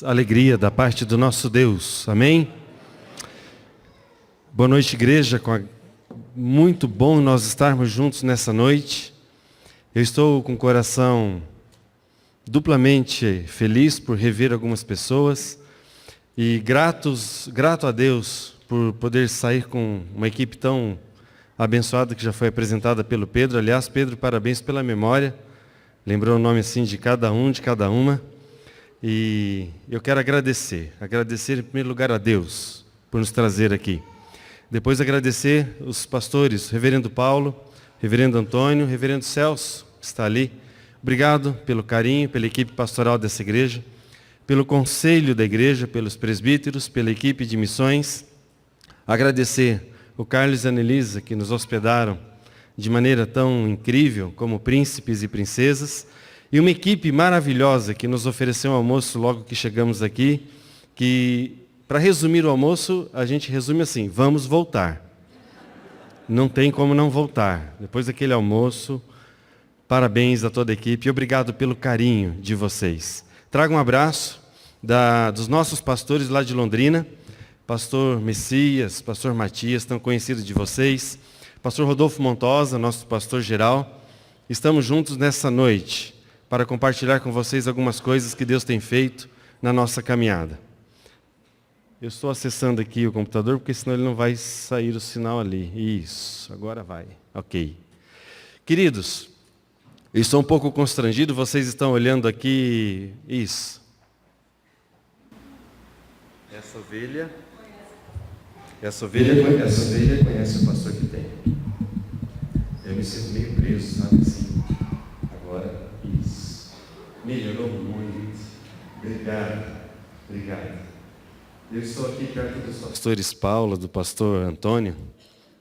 alegria da parte do nosso Deus. Amém? Boa noite, igreja. Muito bom nós estarmos juntos nessa noite. Eu estou com o coração duplamente feliz por rever algumas pessoas e grato a Deus por poder sair com uma equipe tão abençoada que já foi apresentada pelo Pedro. Aliás, Pedro, parabéns pela memória. Lembrou o nome assim de cada um, de cada uma. E eu quero agradecer em primeiro lugar a Deus por nos trazer aqui. Depois agradecer os pastores, reverendo Paulo, reverendo Antônio, reverendo Celso, que está ali. Obrigado pelo carinho, pela equipe pastoral dessa igreja, pelo conselho da igreja, pelos presbíteros, pela equipe de missões. Agradecer o Carlos e a Anelisa, que nos hospedaram de maneira tão incrível, como príncipes e princesas. E uma equipe maravilhosa que nos ofereceu um almoço logo que chegamos aqui, que, para resumir o almoço, a gente resume assim: vamos voltar. Não tem como não voltar. Depois daquele almoço, parabéns a toda a equipe e obrigado pelo carinho de vocês. Trago um abraço dos nossos pastores lá de Londrina, pastor Messias, pastor Matias, tão conhecidos de vocês, pastor Rodolfo Montosa, nosso pastor geral. Estamos juntos nessa noite para compartilhar com vocês algumas coisas que Deus tem feito na nossa caminhada. Eu estou acessando aqui o computador, porque senão ele não vai sair o sinal ali. Isso, agora vai. Ok. Queridos, eu estou um pouco constrangido, vocês estão olhando aqui. Isso. Essa ovelha conhece o pastor que tem. Eu me sinto meio preso, sabe assim? Agora, isso. Melhorou muito. Obrigado. Eu estou aqui perto dos pastores Paulo, do pastor Antônio,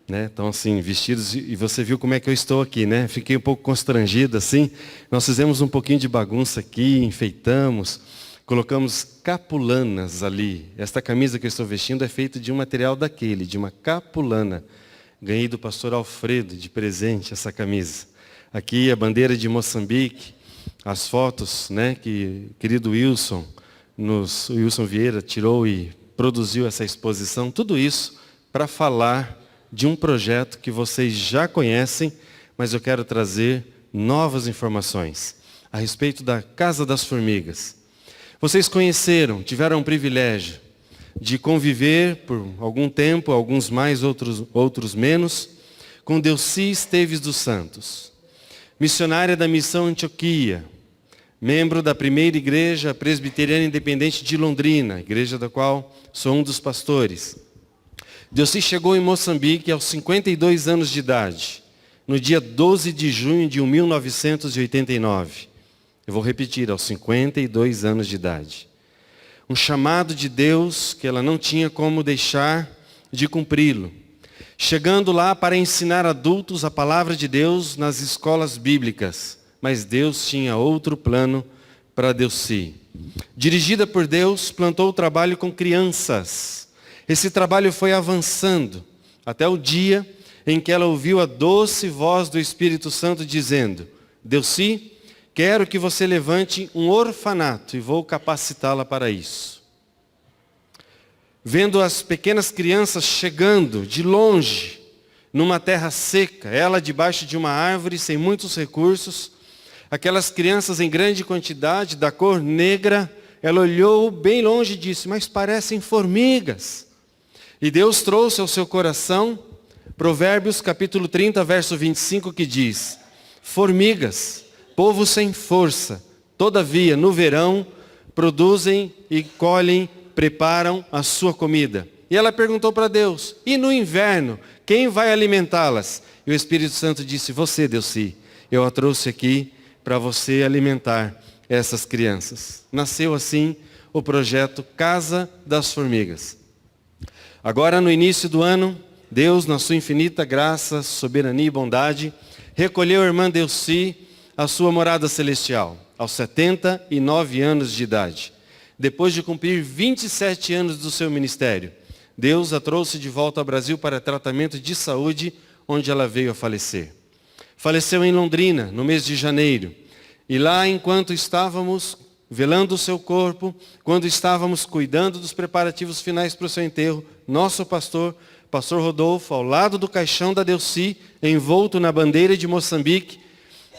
né? Estão assim, vestidos, e você viu como é que eu estou aqui, né? Fiquei um pouco constrangido, assim. Nós fizemos um pouquinho de bagunça aqui, enfeitamos, colocamos capulanas ali. Esta camisa que eu estou vestindo é feita de um material daquele, de uma capulana. Ganhei do pastor Alfredo de presente essa camisa. Aqui a bandeira de Moçambique, as fotos, né, que o querido Wilson Vieira tirou e produziu essa exposição. Tudo isso para falar de um projeto que vocês já conhecem, mas eu quero trazer novas informações a respeito da Casa das Formigas. Vocês conheceram, tiveram o privilégio de conviver por algum tempo, alguns mais, outros menos, com Delcy Esteves dos Santos, missionária da Missão Antioquia, membro da primeira igreja presbiteriana independente de Londrina, igreja da qual sou um dos pastores. Delcy chegou em Moçambique aos 52 anos de idade, no dia 12 de junho de 1989. Eu vou repetir, aos 52 anos de idade. Um chamado de Deus que ela não tinha como deixar de cumpri-lo. Chegando lá para ensinar adultos a palavra de Deus nas escolas bíblicas. Mas Deus tinha outro plano para Delcy. Dirigida por Deus, plantou o trabalho com crianças. Esse trabalho foi avançando até o dia em que ela ouviu a doce voz do Espírito Santo dizendo: Delcy, quero que você levante um orfanato e vou capacitá-la para isso. Vendo as pequenas crianças chegando de longe, numa terra seca, ela debaixo de uma árvore sem muitos recursos, aquelas crianças em grande quantidade, da cor negra, ela olhou bem longe e disse: mas parecem formigas. E Deus trouxe ao seu coração Provérbios capítulo 30, verso 25, que diz: formigas, povo sem força, todavia no verão produzem e colhem, preparam a sua comida. E ela perguntou para Deus: e no inverno, quem vai alimentá-las? E o Espírito Santo disse: você, Delcy, eu a trouxe aqui para você alimentar essas crianças. Nasceu assim o projeto Casa das Formigas. Agora, no início do ano, Deus, na sua infinita graça, soberania e bondade, recolheu a irmã Delcy à sua morada celestial, aos 79 anos de idade. Depois de cumprir 27 anos do seu ministério, Deus a trouxe de volta ao Brasil para tratamento de saúde, onde ela veio a falecer. Faleceu em Londrina, no mês de janeiro. E lá, enquanto estávamos velando o seu corpo, quando estávamos cuidando dos preparativos finais para o seu enterro, nosso pastor Rodolfo, ao lado do caixão da Delcy, envolto na bandeira de Moçambique,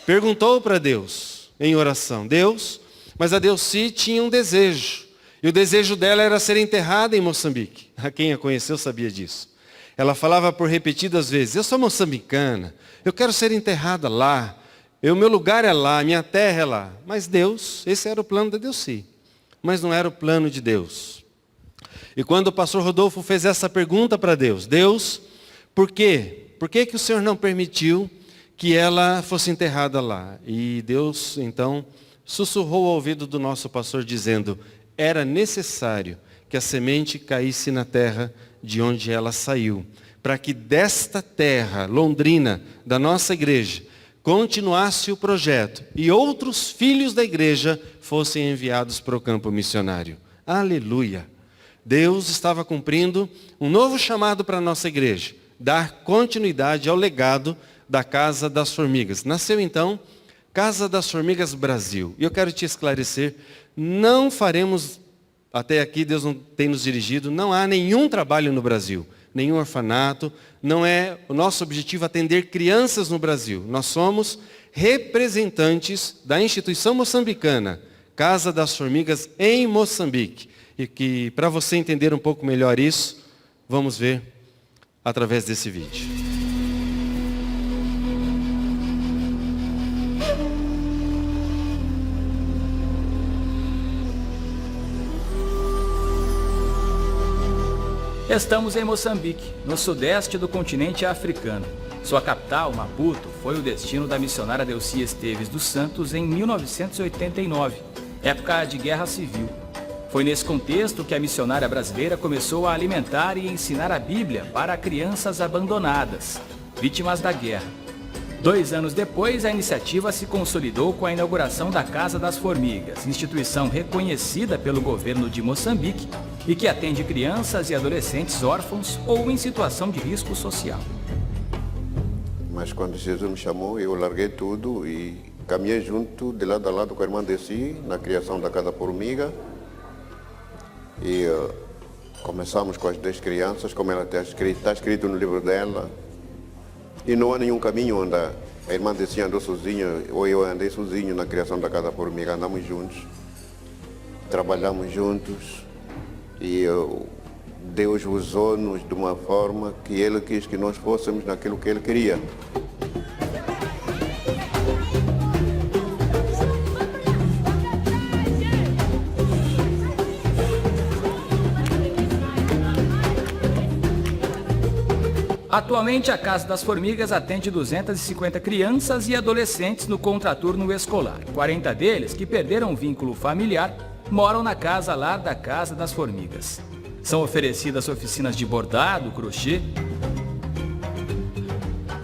perguntou para Deus, em oração, Deus, mas a Delcy tinha um desejo, e o desejo dela era ser enterrada em Moçambique. Quem a conheceu sabia disso. Ela falava por repetidas vezes, eu sou moçambicana, eu quero ser enterrada lá, meu lugar é lá, minha terra é lá. Mas Deus, esse era o plano da Delcy, mas não era o plano de Deus. E quando o pastor Rodolfo fez essa pergunta para Deus, Deus, por quê? Por que o Senhor não permitiu que ela fosse enterrada lá? E Deus, então, sussurrou ao ouvido do nosso pastor dizendo, era necessário que a semente caísse na terra de onde ela saiu, para que desta terra, Londrina, da nossa igreja, continuasse o projeto e outros filhos da igreja fossem enviados para o campo missionário. Aleluia! Deus estava cumprindo um novo chamado para a nossa igreja, dar continuidade ao legado da Casa das Formigas. Nasceu então Casa das Formigas Brasil. E eu quero te esclarecer, não faremos, até aqui Deus não tem nos dirigido, não há nenhum trabalho no Brasil, nenhum orfanato, não é o nosso objetivo atender crianças no Brasil. Nós somos representantes da instituição moçambicana, Casa das Formigas em Moçambique. E que, para você entender um pouco melhor isso, vamos ver através desse vídeo. Estamos em Moçambique, no sudeste do continente africano. Sua capital, Maputo, foi o destino da missionária Delcy Esteves dos Santos em 1989, época de guerra civil. Foi nesse contexto que a missionária brasileira começou a alimentar e ensinar a Bíblia para crianças abandonadas, vítimas da guerra. 2 anos depois, a iniciativa se consolidou com a inauguração da Casa das Formigas, instituição reconhecida pelo governo de Moçambique e que atende crianças e adolescentes órfãos ou em situação de risco social. Mas quando Jesus me chamou, eu larguei tudo e caminhei junto, de lado a lado com a irmã Delcy, na criação da Casa Formiga. E começamos com as 10 crianças, como ela está escrito no livro dela. E não há nenhum caminho onde a irmã Delcy andou sozinha, ou eu andei sozinho na criação da Casa Formiga. Andamos juntos, trabalhamos juntos e Deus usou-nos de uma forma que Ele quis que nós fôssemos naquilo que Ele queria. Atualmente, a Casa das Formigas atende 250 crianças e adolescentes no contraturno escolar. 40 deles, que perderam o vínculo familiar, moram na Casa Lar da Casa das Formigas. São oferecidas oficinas de bordado, crochê,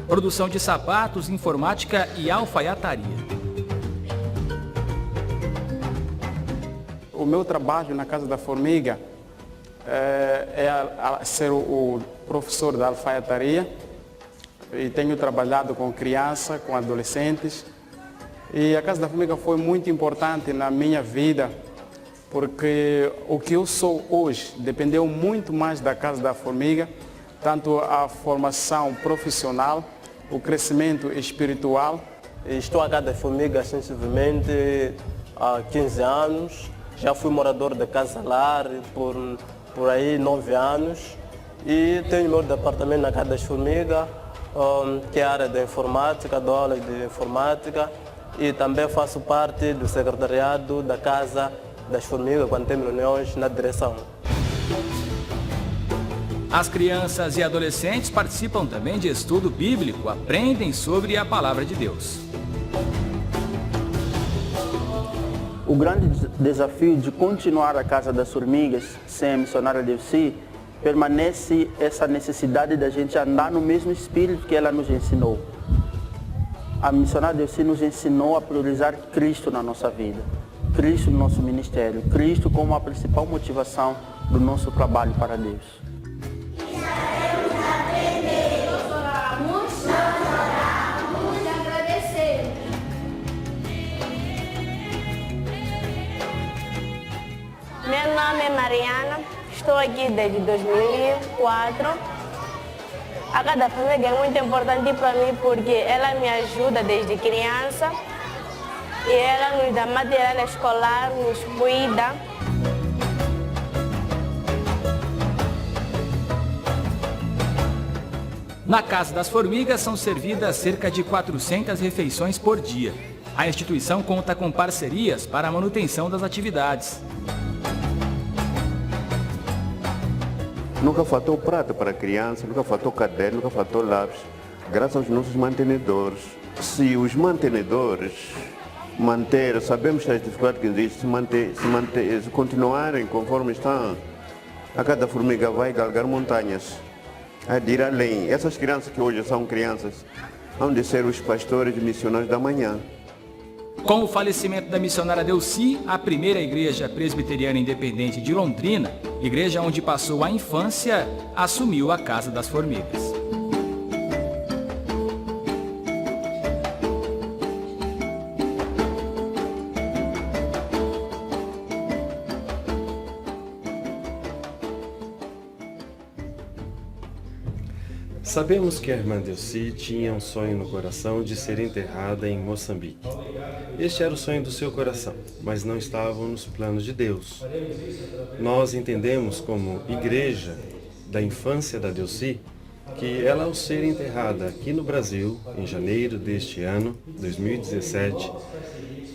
produção de sapatos, informática e alfaiataria. O meu trabalho na Casa da Formiga é ser o professor da alfaiataria e tenho trabalhado com crianças, com adolescentes. E a Casa da Formiga foi muito importante na minha vida, porque o que eu sou hoje dependeu muito mais da Casa da Formiga, tanto a formação profissional, o crescimento espiritual. Estou à Casa da Formiga sensivelmente há 15 anos, já fui morador da Casa Lar por aí 9 anos e tenho meu departamento na Casa das Formigas, que é a área da informática, dou aulas de informática e também faço parte do secretariado da Casa das Formigas quando temos reuniões na direção. As crianças e adolescentes participam também de estudo bíblico, aprendem sobre a palavra de Deus. O grande desafio de continuar a Casa das Formigas sem a missionária Delcy permanece essa necessidade da gente andar no mesmo espírito que ela nos ensinou. A missionária Delcy nos ensinou a priorizar Cristo na nossa vida, Cristo no nosso ministério, Cristo como a principal motivação do nosso trabalho para Deus. nome é Mariana, estou aqui desde 2004. A Casa da Família é muito importante para mim porque ela me ajuda desde criança e ela nos dá material escolar, nos cuida. Na Casa das Formigas são servidas cerca de 400 refeições por dia. A instituição conta com parcerias para a manutenção das atividades. Nunca faltou prato para a criança, nunca faltou caderno, nunca faltou lápis, graças aos nossos mantenedores. Se os mantenedores sabemos as dificuldades que existem, se continuarem conforme estão, a cada formiga vai galgar montanhas, a de ir além. Essas crianças que hoje são crianças, hão de ser os pastores missionários da manhã. Com o falecimento da missionária Delcy, a primeira igreja presbiteriana independente de Londrina, igreja onde passou a infância, assumiu a Casa das Formigas. Sabemos que a irmã Delcy tinha um sonho no coração de ser enterrada em Moçambique. Este era o sonho do seu coração, mas não estava nos planos de Deus. Nós entendemos como igreja da infância da Delcy que ela, ao ser enterrada aqui no Brasil, em janeiro deste ano, 2017,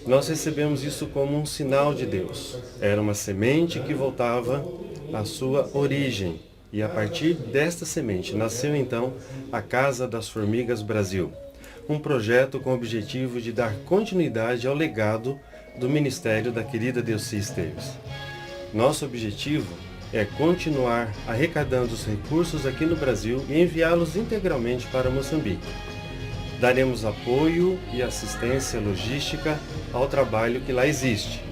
nós recebemos isso como um sinal de Deus. Era uma semente que voltava à sua origem. E a partir desta semente nasceu então a Casa das Formigas Brasil, um projeto com o objetivo de dar continuidade ao legado do ministério da querida Delcy Esteves. Nosso objetivo é continuar arrecadando os recursos aqui no Brasil e enviá-los integralmente para Moçambique. Daremos apoio e assistência logística ao trabalho que lá existe.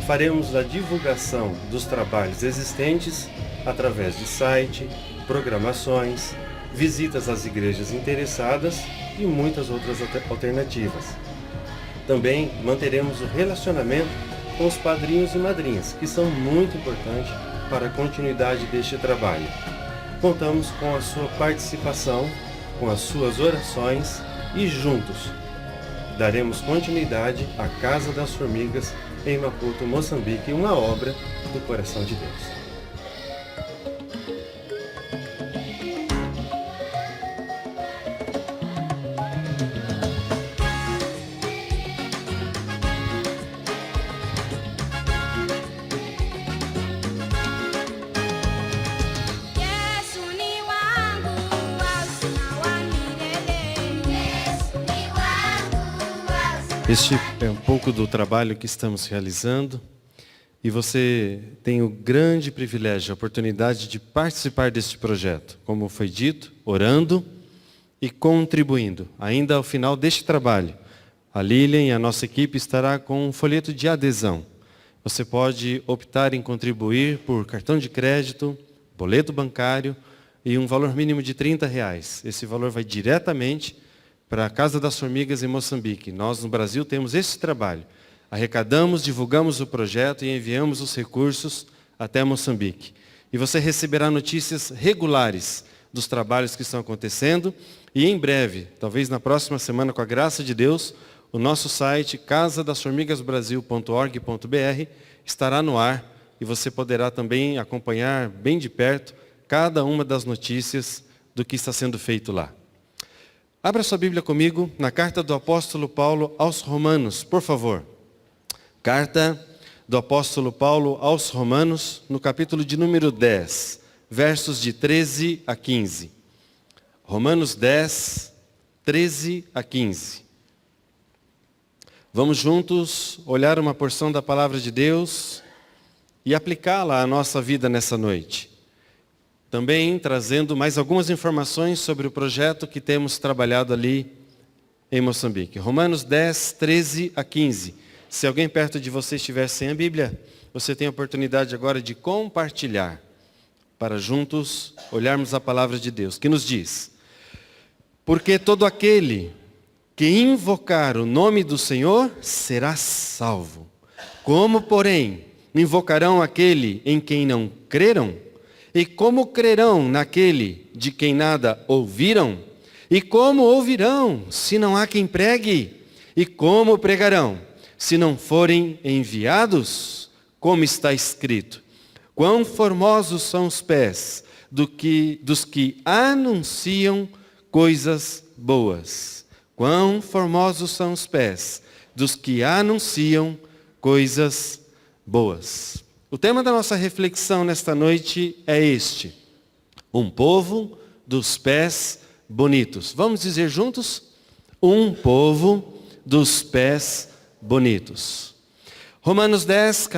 Faremos a divulgação dos trabalhos existentes através de site, programações, visitas às igrejas interessadas e muitas outras alternativas. Também manteremos o relacionamento com os padrinhos e madrinhas, que são muito importantes para a continuidade deste trabalho. Contamos com a sua participação, com as suas orações e juntos daremos continuidade à Casa das Formigas em Maputo, Moçambique, uma obra do coração de Deus. Este é um pouco do trabalho que estamos realizando e você tem o grande privilégio, a oportunidade de participar deste projeto, como foi dito, orando e contribuindo. Ainda ao final deste trabalho, a Lilian e a nossa equipe estará com um folheto de adesão. Você pode optar em contribuir por cartão de crédito, boleto bancário e um valor mínimo de R$30. Esse valor vai diretamente para a Casa das Formigas em Moçambique. Nós, no Brasil, temos esse trabalho. Arrecadamos, divulgamos o projeto e enviamos os recursos até Moçambique. E você receberá notícias regulares dos trabalhos que estão acontecendo. E em breve, talvez na próxima semana, com a graça de Deus, o nosso site casadasformigasbrasil.org.br estará no ar e você poderá também acompanhar bem de perto cada uma das notícias do que está sendo feito lá. Abra sua Bíblia comigo na carta do apóstolo Paulo aos Romanos, por favor. Carta do apóstolo Paulo aos Romanos, no capítulo de número 10, versos de 13 a 15. Romanos 10, 13 a 15. Vamos juntos olhar uma porção da palavra de Deus e aplicá-la à nossa vida nessa noite. Também trazendo mais algumas informações sobre o projeto que temos trabalhado ali em Moçambique. Romanos 10, 13 a 15. Se alguém perto de você estiver sem a Bíblia, você tem a oportunidade agora de compartilhar, para juntos olharmos a palavra de Deus, que nos diz: porque todo aquele que invocar o nome do Senhor será salvo. Como, porém, invocarão aquele em quem não creram? E como crerão naquele de quem nada ouviram? E como ouvirão, se não há quem pregue? E como pregarão, se não forem enviados? Como está escrito: quão formosos são os pés dos que anunciam coisas boas. Quão formosos são os pés dos que anunciam coisas boas. O tema da nossa reflexão nesta noite é este: um povo dos pés bonitos. Vamos dizer juntos? Um povo dos pés bonitos. Romanos 10,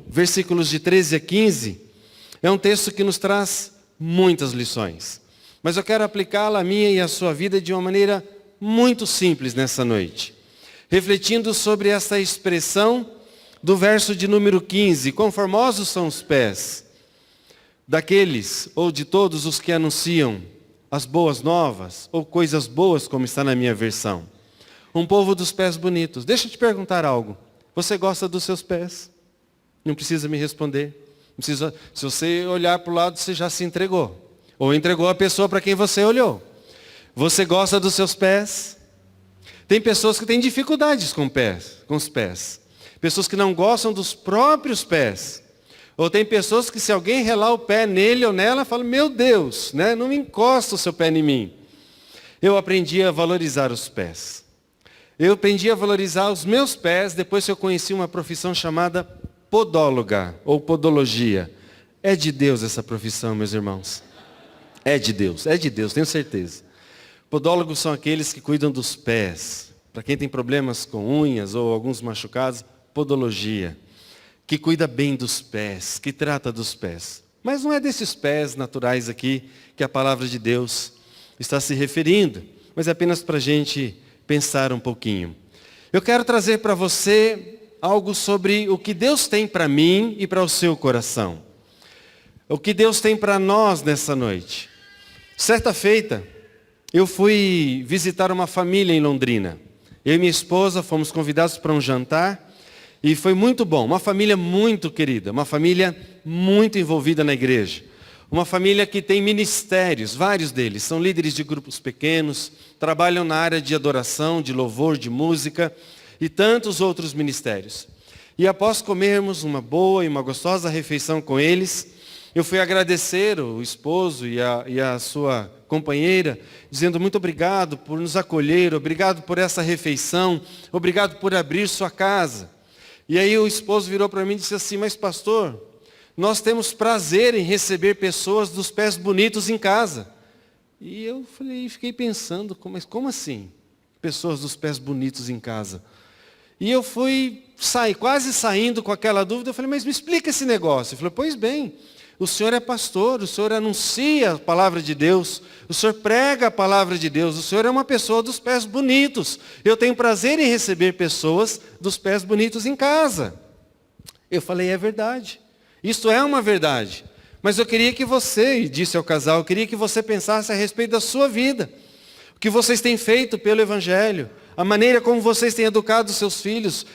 versículos de 13 a 15, é um texto que nos traz muitas lições. Mas eu quero aplicá-la à minha e à sua vida de uma maneira muito simples nessa noite. Refletindo sobre essa expressão do verso de número 15, quão formosos são os pés daqueles ou de todos os que anunciam as boas novas, ou coisas boas, como está na minha versão. Um povo dos pés bonitos. Deixa eu te perguntar algo. Você gosta dos seus pés? Não precisa me responder. Não precisa, se você olhar para o lado, você já se entregou. Ou entregou a pessoa para quem você olhou. Você gosta dos seus pés? Tem pessoas que têm dificuldades com os pés. Pessoas que não gostam dos próprios pés. Ou tem pessoas que se alguém relar o pé nele ou nela, fala, meu Deus, né? Não encosta o seu pé em mim. Eu aprendi a valorizar os pés. Eu aprendi a valorizar os meus pés depois que eu conheci uma profissão chamada podóloga ou podologia. É de Deus essa profissão, meus irmãos. É de Deus, tenho certeza. Podólogos são aqueles que cuidam dos pés. Para quem tem problemas com unhas ou alguns machucados, podologia. Que cuida bem dos pés, que trata dos pés. Mas não é desses pés naturais aqui que a palavra de Deus está se referindo, mas é apenas para a gente pensar um pouquinho. Eu quero trazer para você algo sobre o que Deus tem para mim e para o seu coração. O que Deus tem para nós nessa noite. Certa feita, eu fui visitar uma família em Londrina. Eu e minha esposa fomos convidados para um jantar e foi muito bom. Uma família muito querida, uma família muito envolvida na igreja. Uma família que tem ministérios, vários deles. São líderes de grupos pequenos, trabalham na área de adoração, de louvor, de música e tantos outros ministérios. E após comermos uma boa e uma gostosa refeição com eles, eu fui agradecer o esposo e a sua companheira, dizendo muito obrigado por nos acolher, obrigado por essa refeição, obrigado por abrir sua casa. E aí o esposo virou para mim e disse assim, mas pastor, nós temos prazer em receber pessoas dos pés bonitos em casa. E eu fiquei pensando, mas como assim? Pessoas dos pés bonitos em casa. E eu quase saindo com aquela dúvida, eu falei, mas me explica esse negócio. Ele falou, pois bem, o senhor é pastor, o senhor anuncia a palavra de Deus, o senhor prega a palavra de Deus, o senhor é uma pessoa dos pés bonitos. Eu tenho prazer em receber pessoas dos pés bonitos em casa. Eu falei, é verdade. Isto é uma verdade. Mas eu queria que você, e disse ao casal, eu queria que você pensasse a respeito da sua vida. O que vocês têm feito pelo Evangelho. A maneira como vocês têm educado os seus filhos,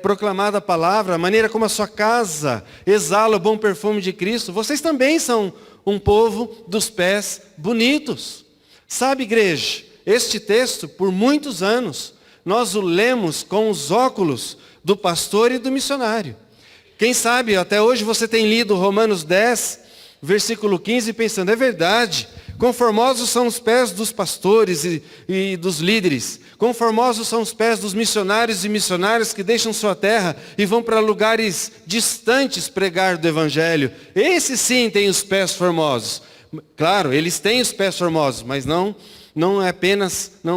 proclamado a palavra, a maneira como a sua casa exala o bom perfume de Cristo. Vocês também são um povo dos pés bonitos. Sabe, igreja, este texto, por muitos anos, nós o lemos com os óculos do pastor e do missionário. Quem sabe, até hoje você tem lido Romanos 10, versículo 15, pensando, é verdade, quão formosos são os pés dos pastores e dos líderes, quão formosos são os pés dos missionários e missionárias que deixam sua terra e vão para lugares distantes pregar do Evangelho. Esses sim têm os pés formosos. Claro, eles têm os pés formosos, mas não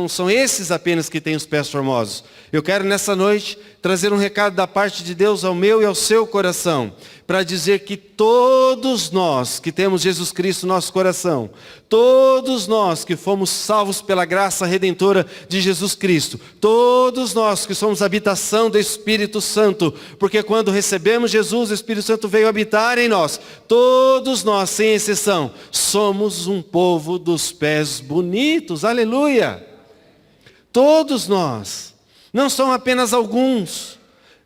são esses apenas que têm os pés formosos. Eu quero nessa noite trazer um recado da parte de Deus ao meu e ao seu coração, para dizer que todos nós que temos Jesus Cristo no nosso coração, todos nós que fomos salvos pela graça redentora de Jesus Cristo, todos nós que somos habitação do Espírito Santo, porque quando recebemos Jesus, o Espírito Santo veio habitar em nós, todos nós, sem exceção, somos um povo dos pés bonitos, aleluia! Todos nós. Não são apenas alguns.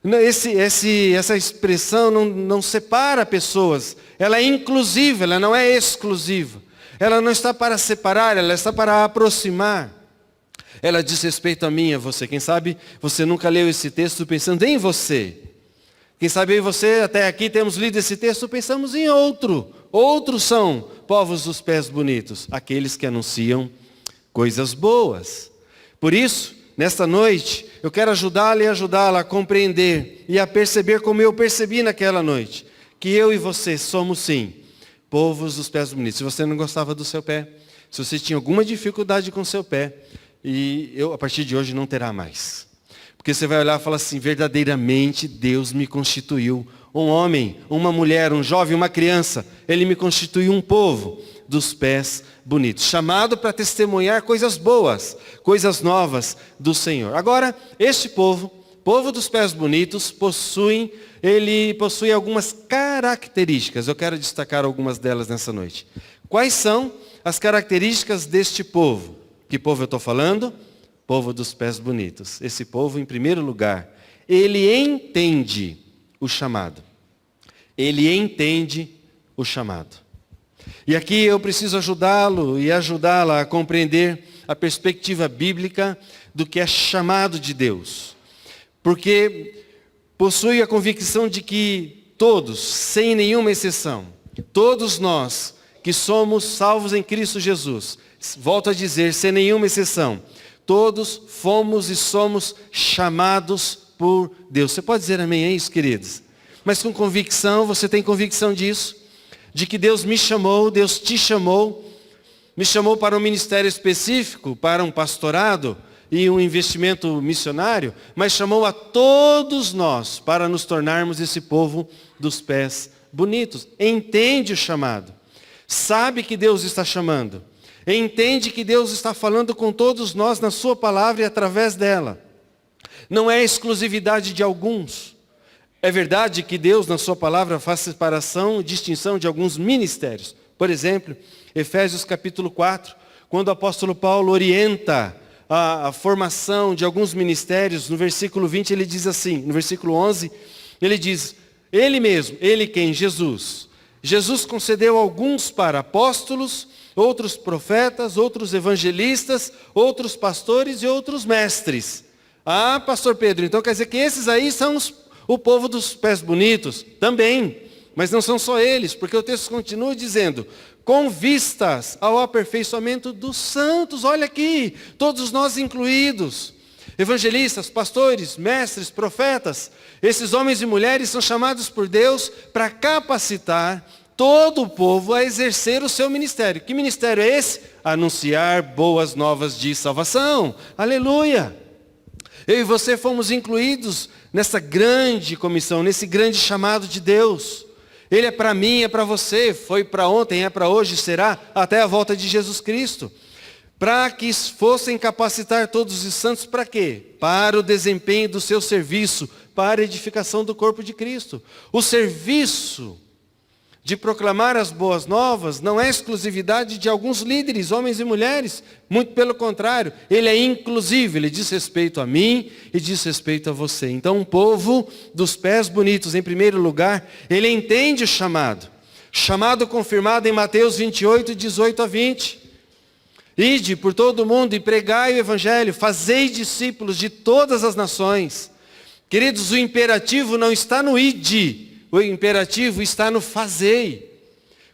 Essa expressão não separa pessoas. Ela é inclusiva, ela não é exclusiva. Ela não está para separar, ela está para aproximar. Ela diz respeito a mim e a você. Quem sabe você nunca leu esse texto pensando em você. Quem sabe eu e você até aqui temos lido esse texto, pensamos em outro. Outros são povos dos pés bonitos, aqueles que anunciam coisas boas. Por isso, nesta noite, eu quero ajudá-la e ajudá-la a compreender e a perceber como eu percebi naquela noite, que eu e você somos sim, povos dos pés bonitos. Se você não gostava do seu pé, se você tinha alguma dificuldade com o seu pé, a partir de hoje não terá mais. Porque você vai olhar e falar assim, verdadeiramente Deus me constituiu um homem, uma mulher, um jovem, uma criança. Ele me constituiu um povo dos pés bonitos, chamado para testemunhar coisas boas, coisas novas do Senhor. Agora, este povo dos pés bonitos, ele possui algumas características. Eu quero destacar algumas delas nessa noite. Quais são as características deste povo? Que povo eu estou falando? Povo dos pés bonitos. Esse povo, em primeiro lugar, ele entende o chamado. Ele entende o chamado. E aqui eu preciso ajudá-lo e ajudá-la a compreender a perspectiva bíblica do que é chamado de Deus. Porque possui a convicção de que todos, sem nenhuma exceção, todos nós que somos salvos em Cristo Jesus, volto a dizer, sem nenhuma exceção, todos fomos e somos chamados por Deus. Você pode dizer amém a isso, queridos? Mas com convicção, você tem convicção disso? De que Deus me chamou, Deus te chamou, me chamou para um ministério específico, para um pastorado e um investimento missionário, mas chamou a todos nós para nos tornarmos esse povo dos pés bonitos. Entende o chamado, sabe que Deus está chamando, entende que Deus está falando com todos nós na sua palavra e através dela. Não é exclusividade de alguns. É verdade que Deus, na sua palavra, faz separação e distinção de alguns ministérios. Por exemplo, Efésios capítulo 4, quando o apóstolo Paulo orienta a formação de alguns ministérios, no versículo 20 ele diz assim, no versículo 11, ele diz, ele mesmo, ele quem? Jesus. Jesus concedeu alguns para apóstolos, outros profetas, outros evangelistas, outros pastores e outros mestres. Ah, pastor Pedro, então quer dizer que esses aí são o povo dos pés bonitos? Também, mas não são só eles, porque o texto continua dizendo, com vistas ao aperfeiçoamento dos santos, olha aqui, todos nós incluídos, evangelistas, pastores, mestres, profetas, esses homens e mulheres são chamados por Deus para capacitar todo o povo a exercer o seu ministério. Que ministério é esse? Anunciar boas novas de salvação. Aleluia! Eu e você fomos incluídos nessa grande comissão, nesse grande chamado de Deus. Ele é para mim, é para você, foi para ontem, é para hoje, será até a volta de Jesus Cristo. Para que fossem capacitar todos os santos, para quê? Para o desempenho do seu serviço, para a edificação do corpo de Cristo. O serviço de proclamar as boas novas não é exclusividade de alguns líderes, homens e mulheres. Muito pelo contrário, ele é inclusivo, ele diz respeito a mim e diz respeito a você. Então, um povo dos pés bonitos, em primeiro lugar, ele entende o chamado. Chamado confirmado em Mateus 28, 18 a 20. Ide por todo o mundo e pregai o evangelho, fazei discípulos de todas as nações. Queridos, o imperativo não está no ide, o imperativo está no fazei.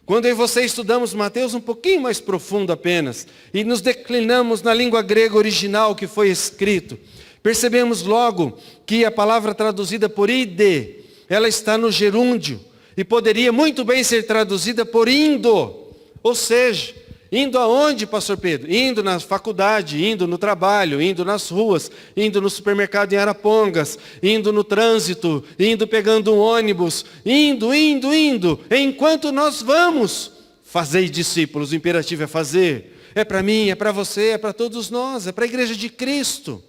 Quando eu e você estudamos Mateus um pouquinho mais profundo apenas, e nos declinamos na língua grega original que foi escrito, percebemos logo que a palavra traduzida por ide, ela está no gerúndio, e poderia muito bem ser traduzida por indo, ou seja, indo aonde, pastor Pedro? Indo na faculdade, indo no trabalho, indo nas ruas, indo no supermercado em Arapongas, indo no trânsito, indo pegando um ônibus, indo. Enquanto nós vamos, fazei discípulos, o imperativo é fazer. É para mim, é para você, é para todos nós, é para a igreja de Cristo.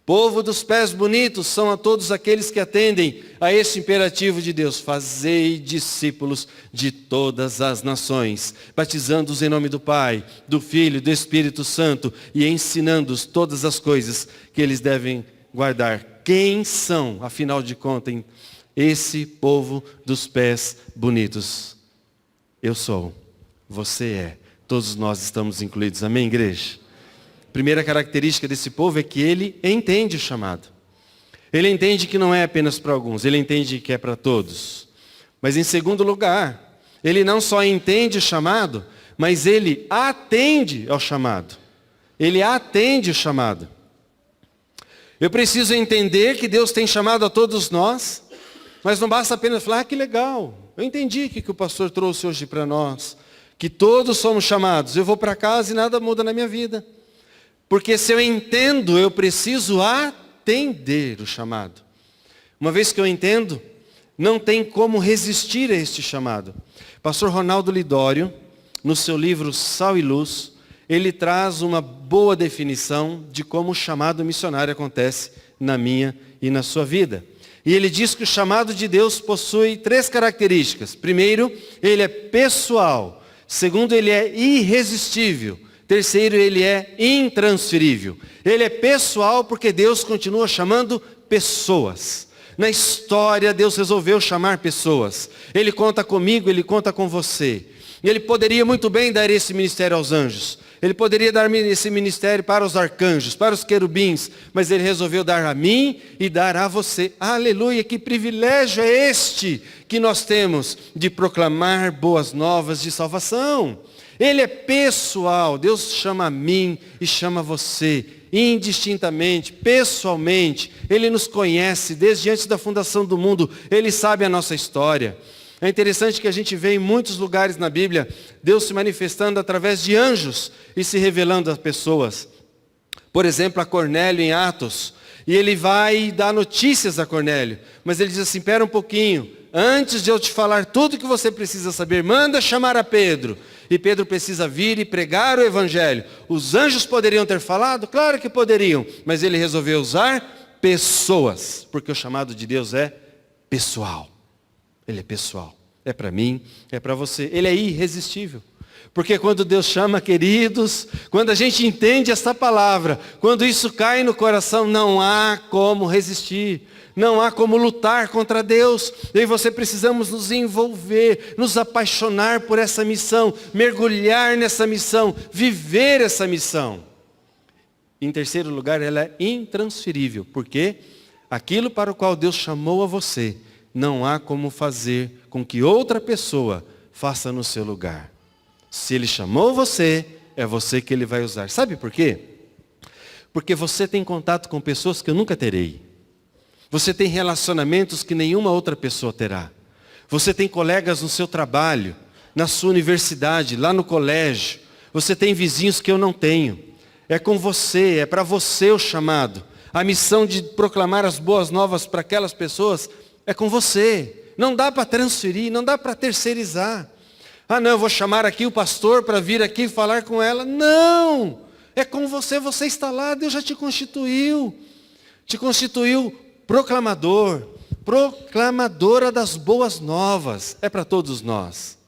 Povo dos pés bonitos são a todos aqueles que atendem a esse imperativo de Deus. Fazei discípulos de todas as nações, batizando-os em nome do Pai, do Filho e do Espírito Santo e ensinando-os todas as coisas que eles devem guardar. Quem são, afinal de contas, esse povo dos pés bonitos? Eu sou, você é, todos nós estamos incluídos. Amém, igreja? Primeira característica desse povo é que ele entende o chamado. Ele entende que não é apenas para alguns, ele entende que é para todos. Mas em segundo lugar, ele não só entende o chamado, mas ele atende ao chamado. Ele atende o chamado. Eu preciso entender que Deus tem chamado a todos nós, mas não basta apenas falar, que legal, eu entendi o que o pastor trouxe hoje para nós, que todos somos chamados, eu vou para casa e nada muda na minha vida. Porque se eu entendo, eu preciso atender o chamado. Uma vez que eu entendo, não tem como resistir a este chamado. Pastor Ronaldo Lidório, no seu livro Sal e Luz, ele traz uma boa definição de como o chamado missionário acontece na minha e na sua vida. E ele diz que o chamado de Deus possui 3 características. Primeiro, ele é pessoal. Segundo, ele é irresistível. Terceiro, ele é intransferível. Ele é pessoal porque Deus continua chamando pessoas. Na história, Deus resolveu chamar pessoas. Ele conta comigo, ele conta com você. E ele poderia muito bem dar esse ministério aos anjos. Ele poderia dar esse ministério para os arcanjos, para os querubins. Mas ele resolveu dar a mim e dar a você. Aleluia, que privilégio é este que nós temos de proclamar boas novas de salvação. Ele é pessoal, Deus chama a mim e chama você, indistintamente, pessoalmente. Ele nos conhece desde antes da fundação do mundo, Ele sabe a nossa história. É interessante que a gente vê em muitos lugares na Bíblia, Deus se manifestando através de anjos e se revelando às pessoas. Por exemplo, a Cornélio em Atos, e ele vai dar notícias a Cornélio, mas ele diz assim, espera um pouquinho, antes de eu te falar tudo o que você precisa saber, manda chamar a Pedro. E Pedro precisa vir e pregar o evangelho. Os anjos poderiam ter falado? Claro que poderiam. Mas ele resolveu usar pessoas. Porque o chamado de Deus é pessoal. Ele é pessoal. É para mim, é para você. Ele é irresistível. Porque quando Deus chama, queridos, quando a gente entende essa palavra, quando isso cai no coração, não há como resistir. Não há como lutar contra Deus. Eu e você precisamos nos envolver, nos apaixonar por essa missão, mergulhar nessa missão, viver essa missão. Em terceiro lugar, ela é intransferível, porque aquilo para o qual Deus chamou a você, não há como fazer com que outra pessoa faça no seu lugar. Se Ele chamou você, é você que Ele vai usar. Sabe por quê? Porque você tem contato com pessoas que eu nunca terei. Você tem relacionamentos que nenhuma outra pessoa terá. Você tem colegas no seu trabalho, na sua universidade, lá no colégio. Você tem vizinhos que eu não tenho. É com você, é para você o chamado. A missão de proclamar as boas novas para aquelas pessoas é com você. Não dá para transferir, não dá para terceirizar. Ah não, eu vou chamar aqui o pastor para vir aqui falar com ela. Não! É com você, você está lá, Deus já te constituiu. Te constituiu proclamador, proclamadora das boas novas. É para todos nós.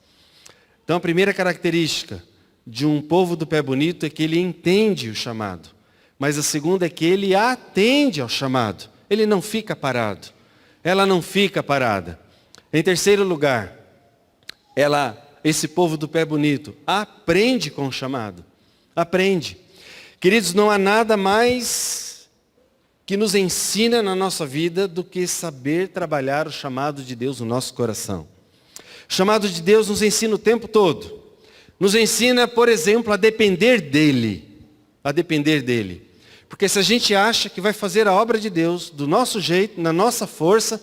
Então a primeira característica de um povo do pé bonito é que ele entende o chamado. Mas a segunda é que ele atende ao chamado. Ele não fica parado. Ela não fica parada. Em terceiro lugar, esse povo do pé bonito aprende com o chamado. Aprende. Queridos, não há nada mais que nos ensina na nossa vida do que saber trabalhar o chamado de Deus no nosso coração. O chamado de Deus nos ensina o tempo todo. Nos ensina, por exemplo, a depender dEle. A depender dEle. Porque se a gente acha que vai fazer a obra de Deus do nosso jeito, na nossa força,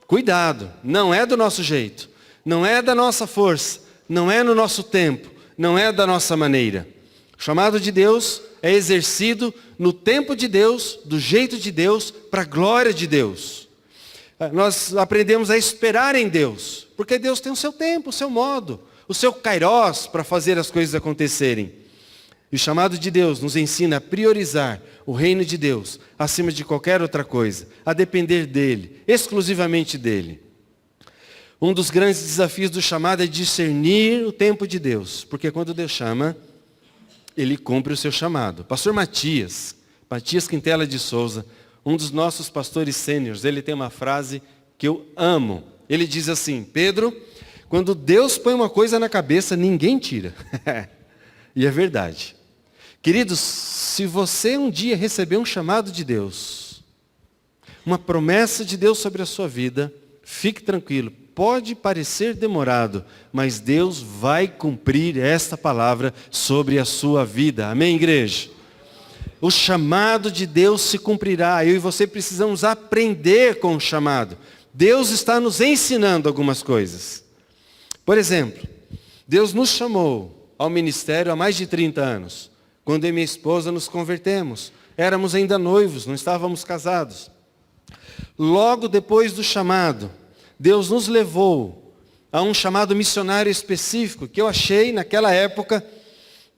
cuidado, não é do nosso jeito, não é da nossa força, não é no nosso tempo, não é da nossa maneira. O chamado de Deus é exercido no tempo de Deus, do jeito de Deus, para a glória de Deus. Nós aprendemos a esperar em Deus, porque Deus tem o seu tempo, o seu modo, o seu kairós para fazer as coisas acontecerem. E o chamado de Deus nos ensina a priorizar o reino de Deus acima de qualquer outra coisa, a depender dEle, exclusivamente dEle. Um dos grandes desafios do chamado é discernir o tempo de Deus, porque quando Deus chama, Ele cumpre o seu chamado. Pastor Matias Quintela de Souza, um dos nossos pastores sêniores, ele tem uma frase que eu amo. Ele diz assim: Pedro, quando Deus põe uma coisa na cabeça, ninguém tira. E é verdade. Queridos, se você um dia receber um chamado de Deus, uma promessa de Deus sobre a sua vida, fique tranquilo. Pode parecer demorado, mas Deus vai cumprir esta palavra sobre a sua vida. Amém, igreja? O chamado de Deus se cumprirá. Eu e você precisamos aprender com o chamado. Deus está nos ensinando algumas coisas. Por exemplo, Deus nos chamou ao ministério há mais de 30 anos. Quando eu e minha esposa nos convertemos. Éramos ainda noivos, não estávamos casados. Logo depois do chamado, Deus nos levou a um chamado missionário específico, que eu achei naquela época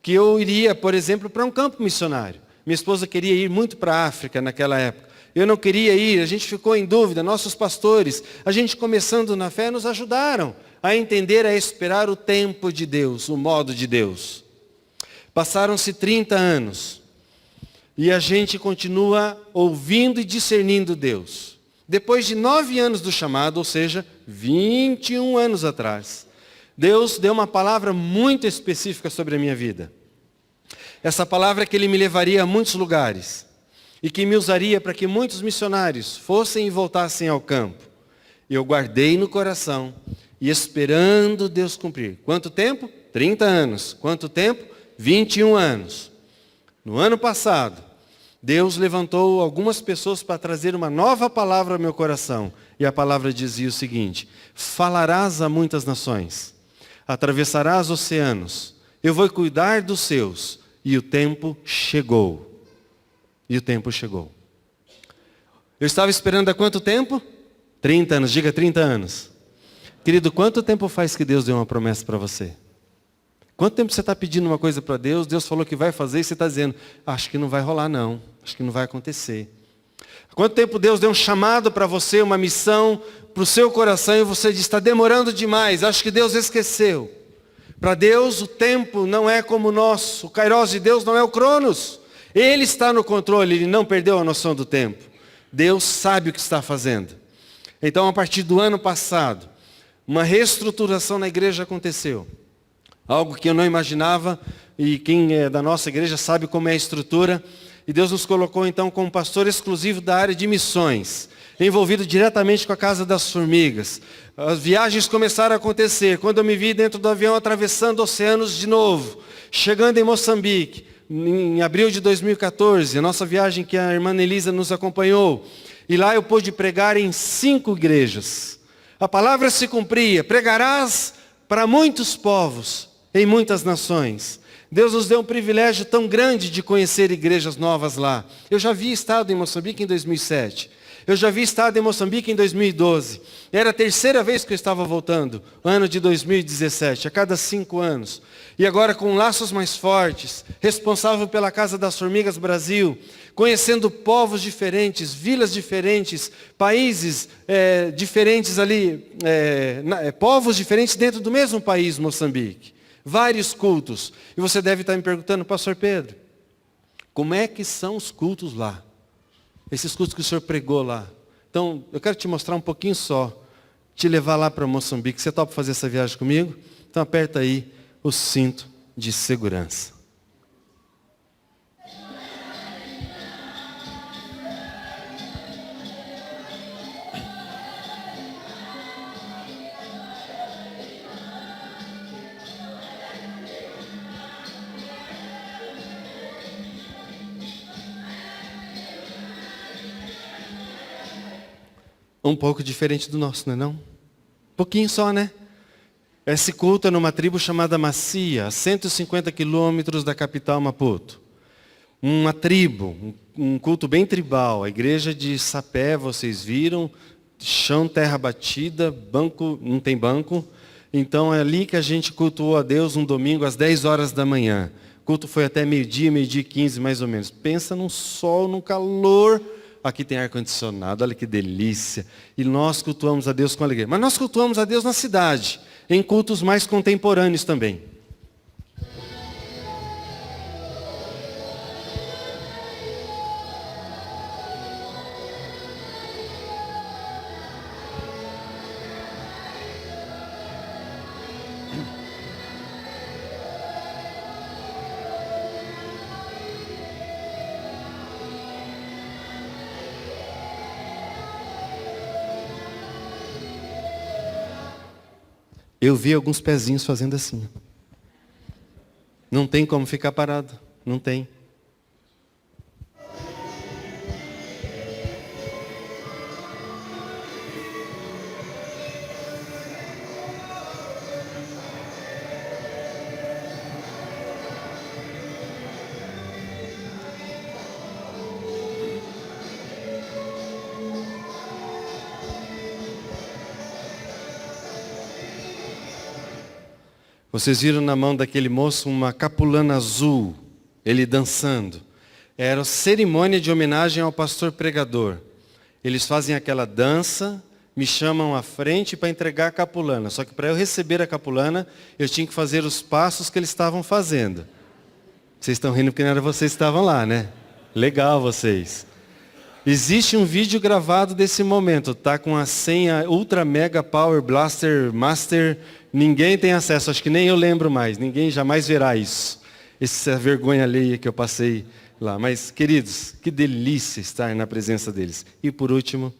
que eu iria, por exemplo, para um campo missionário. Minha esposa queria ir muito para a África naquela época. Eu não queria ir, a gente ficou em dúvida. Nossos pastores, a gente começando na fé, nos ajudaram a entender, a esperar o tempo de Deus, o modo de Deus. Passaram-se 30 anos e a gente continua ouvindo e discernindo Deus. Depois de 9 anos do chamado, ou seja, 21 anos atrás, Deus deu uma palavra muito específica sobre a minha vida. Essa palavra é que Ele me levaria a muitos lugares e que me usaria para que muitos missionários fossem e voltassem ao campo. Eu guardei no coração e esperando Deus cumprir. Quanto tempo? 30 anos. Quanto tempo? 21 anos. No ano passado, Deus levantou algumas pessoas para trazer uma nova palavra ao meu coração. E a palavra dizia o seguinte: falarás a muitas nações, atravessarás oceanos, eu vou cuidar dos seus. E o tempo chegou. E o tempo chegou. Eu estava esperando há quanto tempo? 30 anos, diga 30 anos. Querido, quanto tempo faz que Deus deu uma promessa para você? Quanto tempo você está pedindo uma coisa para Deus, Deus falou que vai fazer e você está dizendo, acho que não vai rolar não, acho que não vai acontecer. Quanto tempo Deus deu um chamado para você, uma missão para o seu coração e você diz, está demorando demais, acho que Deus esqueceu. Para Deus o tempo não é como o nosso, o Kairos de Deus não é o Cronos. Ele está no controle, Ele não perdeu a noção do tempo. Deus sabe o que está fazendo. Então a partir do ano passado, uma reestruturação na igreja aconteceu. Algo que eu não imaginava, e quem é da nossa igreja sabe como é a estrutura. E Deus nos colocou então como pastor exclusivo da área de missões, envolvido diretamente com a Casa das Formigas. As viagens começaram a acontecer. Quando eu me vi dentro do avião atravessando oceanos de novo, chegando em Moçambique, em abril de 2014, a nossa viagem que a irmã Elisa nos acompanhou. E lá eu pude pregar em 5 igrejas. A palavra se cumpria, pregarás para muitos povos, em muitas nações. Deus nos deu um privilégio tão grande de conhecer igrejas novas lá. Eu já havia estado em Moçambique em 2007. Eu já havia estado em Moçambique em 2012. Era a 3ª vez que eu estava voltando, ano de 2017, a cada 5 anos. E agora com laços mais fortes, responsável pela Casa das Formigas Brasil, conhecendo povos diferentes, vilas diferentes, países diferentes ali, povos diferentes dentro do mesmo país, Moçambique. Vários cultos. E você deve estar me perguntando, pastor Pedro, como é que são os cultos lá? Esses cultos que o senhor pregou lá. Então, eu quero te mostrar um pouquinho só. Te levar lá para Moçambique. Você topa fazer essa viagem comigo? Então aperta aí o cinto de segurança. Um pouco diferente do nosso, não é não? Um pouquinho só, né? Esse culto é numa tribo chamada Macia, a 150 quilômetros da capital Maputo. Uma tribo, um culto bem tribal. A igreja de Sapé, vocês viram, chão, terra batida, banco, não tem banco. Então é ali que a gente cultuou a Deus um domingo às 10 horas da manhã. O culto foi até meio-dia, meio-dia e 15 mais ou menos. Pensa num sol, num calor. Aqui tem ar-condicionado, olha que delícia. E nós cultuamos a Deus com alegria. Mas nós cultuamos a Deus na cidade, em cultos mais contemporâneos também. eu vi alguns pezinhos fazendo assim. Não tem como ficar parado. Não tem. Vocês viram na mão daquele moço uma capulana azul, ele dançando. Era a cerimônia de homenagem ao pastor pregador. Eles fazem aquela dança, me chamam à frente para entregar a capulana. Só que para eu receber a capulana, eu tinha que fazer os passos que eles estavam fazendo. Vocês estão rindo porque não era vocês que estavam lá, né? Legal vocês. Existe um vídeo gravado desse momento, tá com a senha Ultra Mega Power Blaster Master. Ninguém tem acesso, acho que nem eu lembro mais. Ninguém jamais verá isso. Essa vergonha alheia que eu passei lá. Mas, queridos, que delícia estar na presença deles. E por último,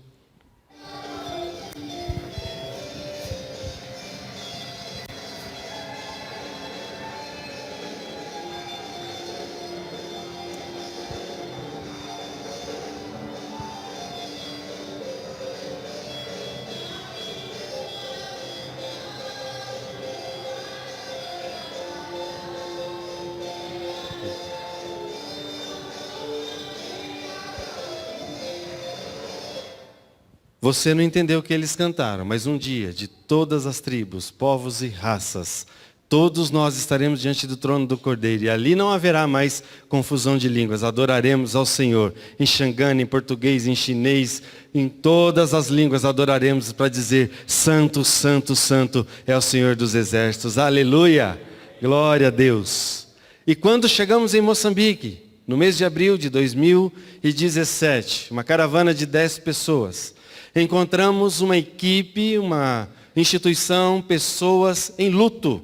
você não entendeu o que eles cantaram, mas um dia, de todas as tribos, povos e raças, todos nós estaremos diante do trono do Cordeiro, e ali não haverá mais confusão de línguas, adoraremos ao Senhor, em Xangana, em português, em chinês, em todas as línguas adoraremos para dizer, Santo, Santo, Santo é o Senhor dos Exércitos, aleluia, glória a Deus. E quando chegamos em Moçambique, no mês de abril de 2017, uma caravana de 10 pessoas, encontramos uma equipe, uma instituição, pessoas em luto,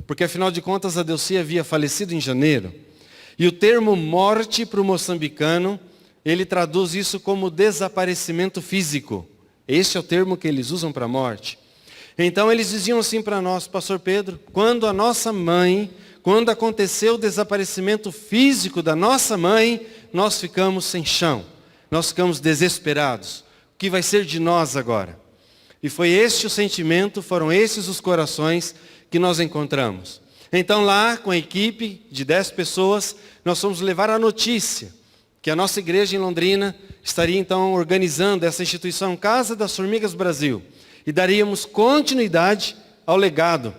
porque afinal de contas a Delcy havia falecido em janeiro. E o termo morte para o moçambicano, ele traduz isso como desaparecimento físico. Esse é o termo que eles usam para morte. Então eles diziam assim para nós, pastor Pedro, quando a nossa mãe, quando aconteceu o desaparecimento físico da nossa mãe, nós ficamos sem chão, nós ficamos desesperados. O que vai ser de nós agora? E foi este o sentimento, foram esses os corações que nós encontramos. Então lá, com a equipe de 10 pessoas, nós fomos levar a notícia que a nossa igreja em Londrina estaria então organizando essa instituição Casa das Formigas Brasil. E daríamos continuidade ao legado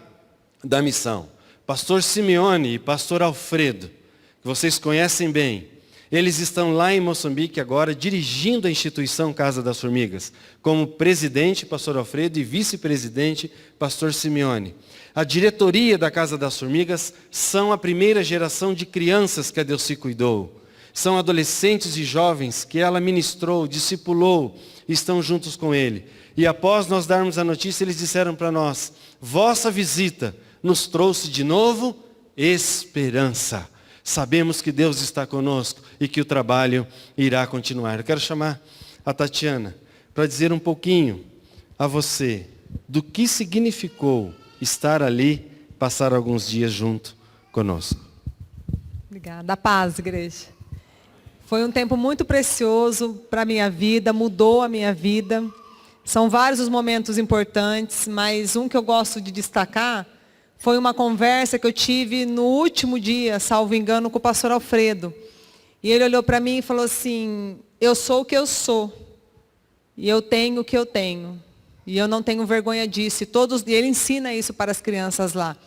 da missão. Pastor Simeone e pastor Alfredo, que vocês conhecem bem, eles estão lá em Moçambique agora, dirigindo a instituição Casa das Formigas, como presidente, pastor Alfredo, e vice-presidente, pastor Simeone. A diretoria da Casa das Formigas são a primeira geração de crianças que a Delcy cuidou. São adolescentes e jovens que ela ministrou, discipulou, e estão juntos com ele. E após nós darmos a notícia, eles disseram para nós, vossa visita nos trouxe de novo esperança. Sabemos que Deus está conosco e que o trabalho irá continuar. Eu quero chamar a Tatiana para dizer um pouquinho a você do que significou estar ali, passar alguns dias junto conosco. Obrigada. A paz, igreja. Foi um tempo muito precioso para a minha vida, mudou a minha vida. São vários os momentos importantes, mas um que eu gosto de destacar foi uma conversa que eu tive no último dia, salvo engano, com o pastor Alfredo. E ele olhou para mim e falou assim, eu sou o que eu sou. E eu tenho o que eu tenho. E eu não tenho vergonha disso. E ele ensina isso para as crianças lá.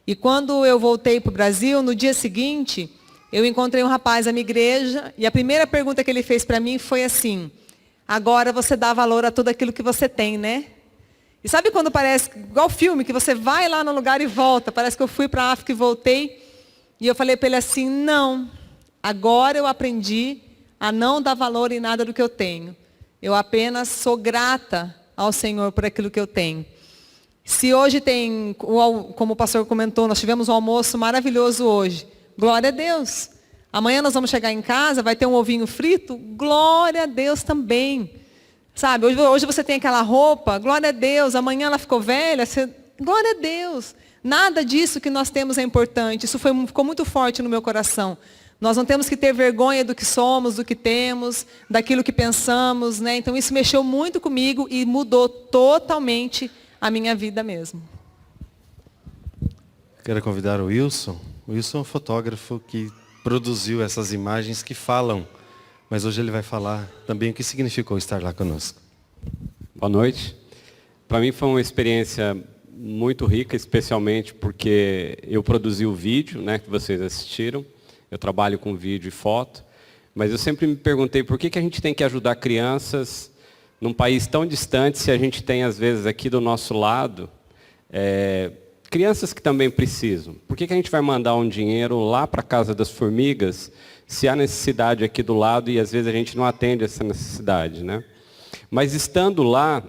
E quando eu voltei para o Brasil, no dia seguinte, eu encontrei um rapaz na minha igreja. E a primeira pergunta que ele fez para mim foi assim, agora você dá valor a tudo aquilo que você tem, né? E sabe quando parece, igual filme, que você vai lá no lugar e volta, parece que eu fui para a África e voltei, e eu falei para ele assim, não, agora eu aprendi a não dar valor em nada do que eu tenho. Eu apenas sou grata ao Senhor por aquilo que eu tenho. Se hoje tem, como o pastor comentou, nós tivemos um almoço maravilhoso hoje, glória a Deus. Amanhã nós vamos chegar em casa, vai ter um ovinho frito, glória a Deus também. Sabe, hoje você tem aquela roupa, glória a Deus, amanhã ela ficou velha, você Glória a Deus. Nada disso que nós temos é importante. Isso ficou muito forte no meu coração. Nós não temos que ter vergonha do que somos, do que temos, daquilo que pensamos, né? Então isso mexeu muito comigo e mudou totalmente a minha vida mesmo. Quero convidar o Wilson. O Wilson é um fotógrafo que produziu essas imagens que falam, mas hoje ele vai falar também o que significou estar lá conosco. Boa noite. Para mim foi uma experiência muito rica, especialmente porque eu produzi o vídeo, né, que vocês assistiram. Eu trabalho com vídeo e foto, mas eu sempre me perguntei por que a gente tem que ajudar crianças num país tão distante, se a gente tem, às vezes, aqui do nosso lado, crianças que também precisam. Por que a gente vai mandar um dinheiro lá para a Casa das Formigas, se há necessidade aqui do lado e, às vezes, a gente não atende essa necessidade, né? Mas, estando lá,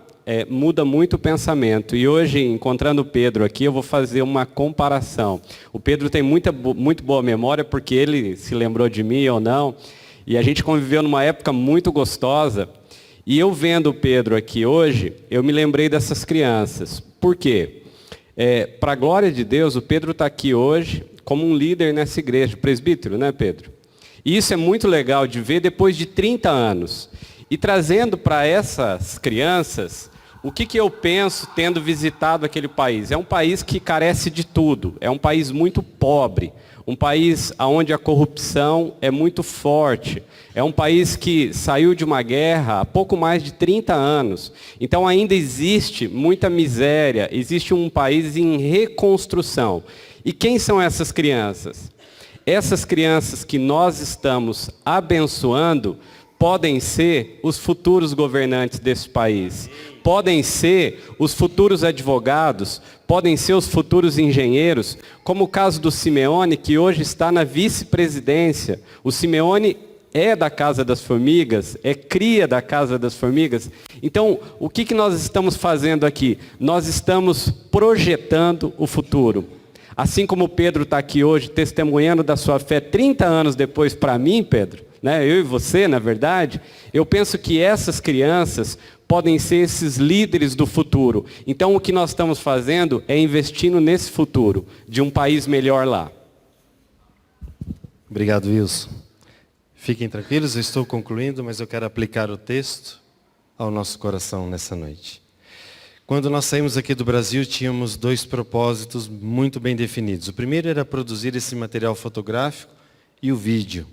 muda muito o pensamento. E hoje, encontrando o Pedro aqui, eu vou fazer uma comparação. O Pedro tem muito boa memória, porque ele se lembrou de mim ou não. E a gente conviveu numa época muito gostosa. E eu vendo o Pedro aqui hoje, eu me lembrei dessas crianças. Por quê? Para a glória de Deus, o Pedro está aqui hoje como um líder nessa igreja, presbítero, né, Pedro? E isso é muito legal de ver depois de 30 anos. E trazendo para essas crianças, o que eu penso tendo visitado aquele país? É um país que carece de tudo, é um país muito pobre, um país onde a corrupção é muito forte, é um país que saiu de uma guerra há pouco mais de 30 anos. Então ainda existe muita miséria, existe um país em reconstrução. E quem são essas crianças? Essas crianças que nós estamos abençoando podem ser os futuros governantes desse país, podem ser os futuros advogados, podem ser os futuros engenheiros, como o caso do Simeone, que hoje está na vice-presidência. O Simeone é da Casa das Formigas, é cria da Casa das Formigas. Então, o que nós estamos fazendo aqui? Nós estamos projetando o futuro. Assim como o Pedro está aqui hoje, testemunhando da sua fé 30 anos depois para mim, Pedro, né? Eu e você, na verdade, eu penso que essas crianças podem ser esses líderes do futuro. Então, o que nós estamos fazendo é investindo nesse futuro, de um país melhor lá. Obrigado, Wilson. Fiquem tranquilos, eu estou concluindo, mas eu quero aplicar o texto ao nosso coração nessa noite. Quando nós saímos aqui do Brasil, tínhamos 2 propósitos muito bem definidos. O primeiro era produzir esse material fotográfico e o vídeo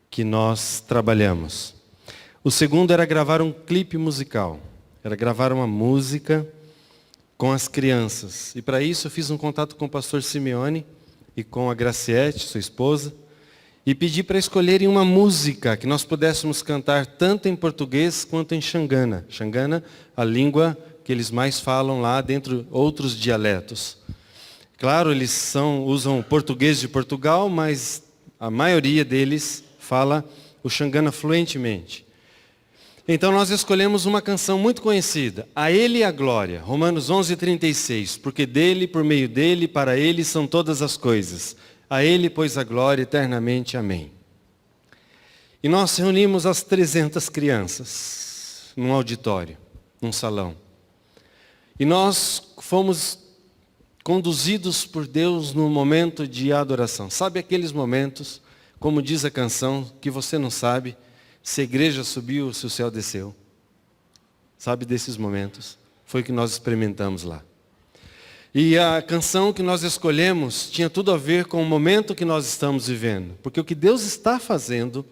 que nós trabalhamos. O segundo era gravar um clipe musical. Era gravar uma música com as crianças. E para isso eu fiz um contato com o pastor Simeone e com a Graciete, sua esposa, e pedi para escolherem uma música que nós pudéssemos cantar tanto em português quanto em Xangana. Xangana, a língua que eles mais falam lá, dentro outros dialetos. Claro, eles usam o português de Portugal, mas a maioria deles fala o Xangana fluentemente. Então nós escolhemos uma canção muito conhecida, A Ele a Glória, Romanos 11:36, porque dele, por meio dele, para ele são todas as coisas. A ele, pois, a glória eternamente. Amém. E nós reunimos as 300 crianças num auditório, num salão. E nós fomos conduzidos por Deus num momento de adoração. Sabe aqueles momentos, como diz a canção, que você não sabe se a igreja subiu ou se o céu desceu? Sabe desses momentos? Foi o que nós experimentamos lá. E a canção que nós escolhemos tinha tudo a ver com o momento que nós estamos vivendo. Porque o que Deus está fazendo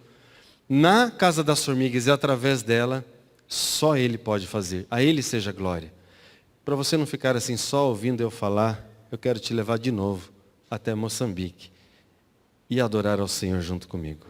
na Casa das Formigas e através dela, só Ele pode fazer. A Ele seja glória. Para você não ficar assim só ouvindo eu falar, eu quero te levar de novo até Moçambique e adorar ao Senhor junto comigo.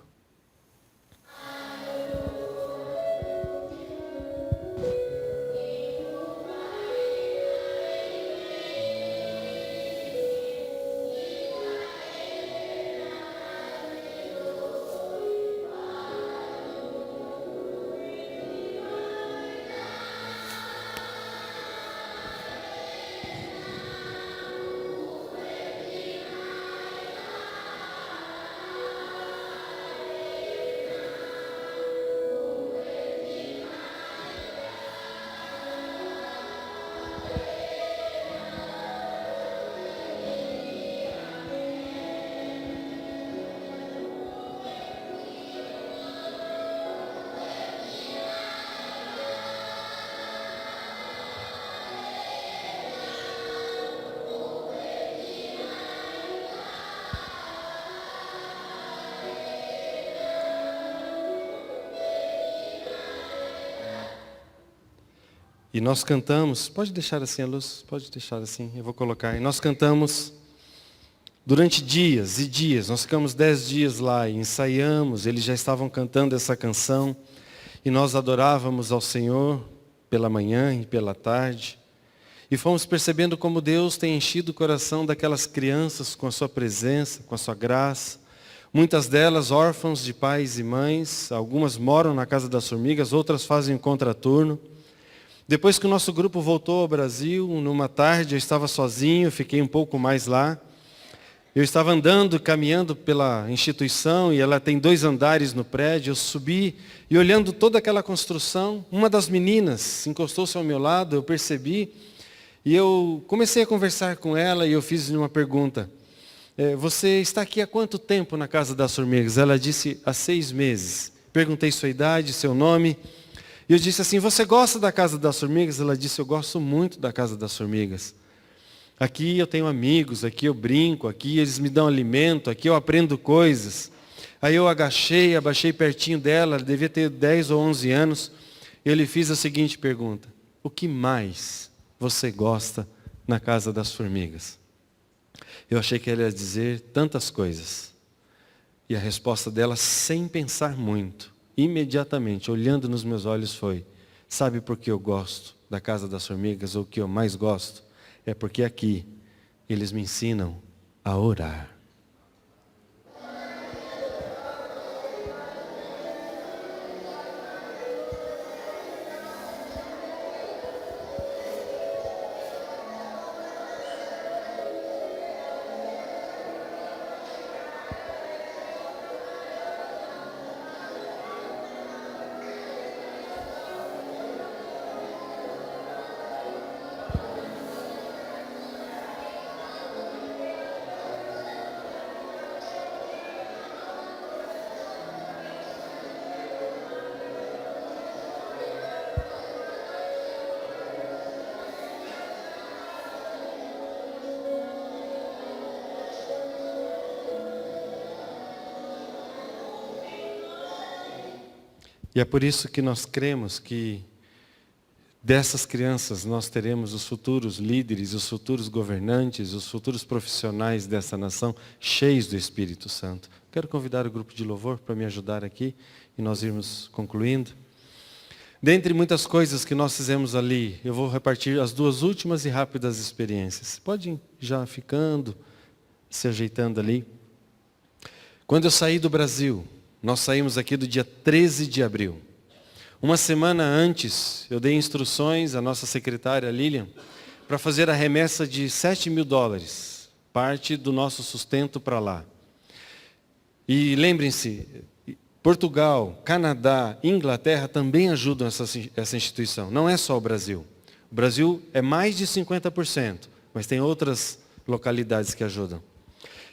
E nós cantamos, pode deixar assim a luz, pode deixar assim, eu vou colocar. E nós cantamos durante dias e dias, nós ficamos 10 dias lá e ensaiamos, eles já estavam cantando essa canção. E nós adorávamos ao Senhor pela manhã e pela tarde. E fomos percebendo como Deus tem enchido o coração daquelas crianças com a sua presença, com a sua graça. Muitas delas órfãos de pais e mães, algumas moram na Casa das Formigas, outras fazem contraturno. Depois que o nosso grupo voltou ao Brasil, numa tarde eu estava sozinho, fiquei um pouco mais lá. Eu estava andando, caminhando pela instituição, e ela tem 2 andares no prédio. Eu subi e olhando toda aquela construção, uma das meninas encostou-se ao meu lado, eu percebi, e eu comecei a conversar com ela e eu fiz uma pergunta. Você está aqui há quanto tempo na Casa das Formigas? Ela disse, há 6 meses. Perguntei sua idade, seu nome. E eu disse assim, você gosta da Casa das Formigas? Ela disse, eu gosto muito da Casa das Formigas. Aqui eu tenho amigos, aqui eu brinco, aqui eles me dão alimento, aqui eu aprendo coisas. Aí eu abaixei pertinho dela, ela devia ter 10 ou 11 anos. Eu lhe fiz a seguinte pergunta, o que mais você gosta na Casa das Formigas? Eu achei que ela ia dizer tantas coisas. E a resposta dela, sem pensar muito, imediatamente, olhando nos meus olhos, foi, sabe por que eu gosto da Casa das Formigas, ou o que eu mais gosto? É porque aqui eles me ensinam a orar. E é por isso que nós cremos que dessas crianças nós teremos os futuros líderes, os futuros governantes, os futuros profissionais dessa nação cheios do Espírito Santo. Quero convidar o grupo de louvor para me ajudar aqui e nós irmos concluindo. Dentre muitas coisas que nós fizemos ali, eu vou repartir as 2 últimas e rápidas experiências. Pode ir já ficando, se ajeitando ali. Quando eu saí do Brasil, nós saímos aqui do dia 13 de abril. Uma semana antes, eu dei instruções à nossa secretária Lilian para fazer a remessa de $7.000, parte do nosso sustento para lá. E lembrem-se, Portugal, Canadá, Inglaterra também ajudam essa instituição. Não é só o Brasil. O Brasil é mais de 50%, mas tem outras localidades que ajudam.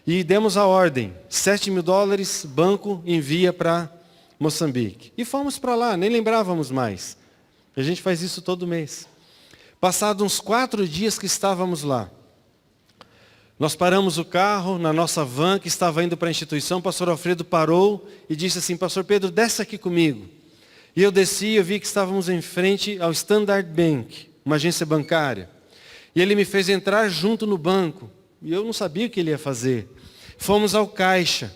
E demos a ordem, $7.000, banco envia para Moçambique. E fomos para lá, nem lembrávamos mais. A gente faz isso todo mês. Passados uns 4 dias que estávamos lá, nós paramos o carro na nossa van que estava indo para a instituição, o pastor Alfredo parou e disse assim, pastor Pedro, desce aqui comigo. E eu desci e eu vi que estávamos em frente ao Standard Bank, uma agência bancária. E ele me fez entrar junto no banco. E eu não sabia o que ele ia fazer. Fomos ao caixa.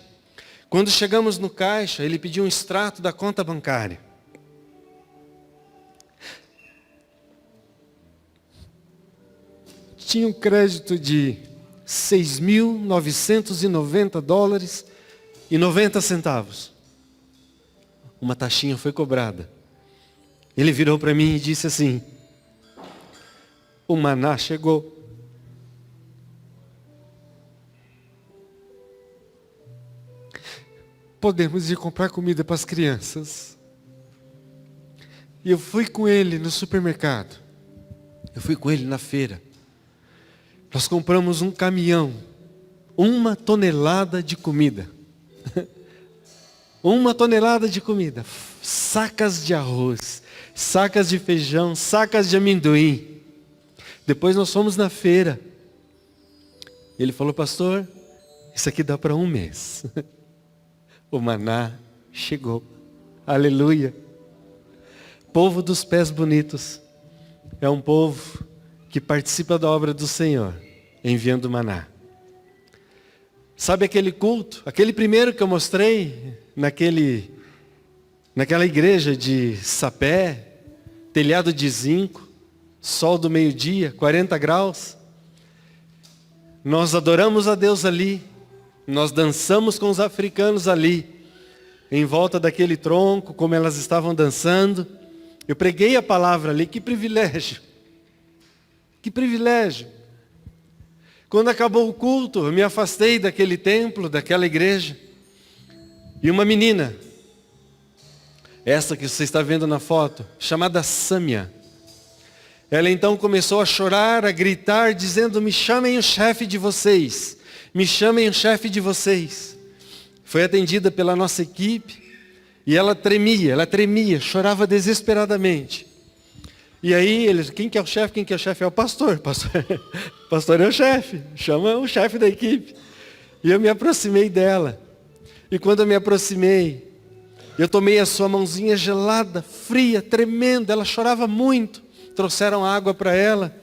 Quando chegamos no caixa, ele pediu um extrato da conta bancária. Tinha um crédito de $6.990,90. Uma taxinha foi cobrada. Ele virou para mim e disse assim, o maná chegou. Podemos ir comprar comida para as crianças. E eu fui com ele no supermercado. Eu fui com ele na feira. Nós compramos um caminhão, 1 tonelada de comida. 1 tonelada de comida. Sacas de arroz, sacas de feijão, sacas de amendoim. Depois nós fomos na feira. Ele falou, pastor, isso aqui dá para 1 mês. O maná chegou. Aleluia. Povo dos pés bonitos. é um povo que participa da obra do Senhor, enviando maná. Sabe aquele culto, aquele primeiro que eu mostrei, naquela igreja de sapé, telhado de zinco, sol do meio-dia, 40 graus. Nós adoramos a Deus ali, nós dançamos com os africanos ali, em volta daquele tronco, como elas estavam dançando. Eu preguei a palavra ali, que privilégio, que privilégio. Quando acabou o culto, eu me afastei daquele templo, daquela igreja, e uma menina, essa que você está vendo na foto, chamada Sâmia, ela então começou a chorar, a gritar, dizendo: me chamem o chefe de vocês, me chamem o chefe de vocês. Foi atendida pela nossa equipe, e ela tremia, chorava desesperadamente. E aí, eles, quem que é o chefe? Quem que é o chefe? É o pastor. Pastor é o chefe, chama o chefe da equipe. E eu me aproximei dela. E quando eu me aproximei, eu tomei a sua mãozinha gelada, fria, tremenda, ela chorava muito. Trouxeram água para ela.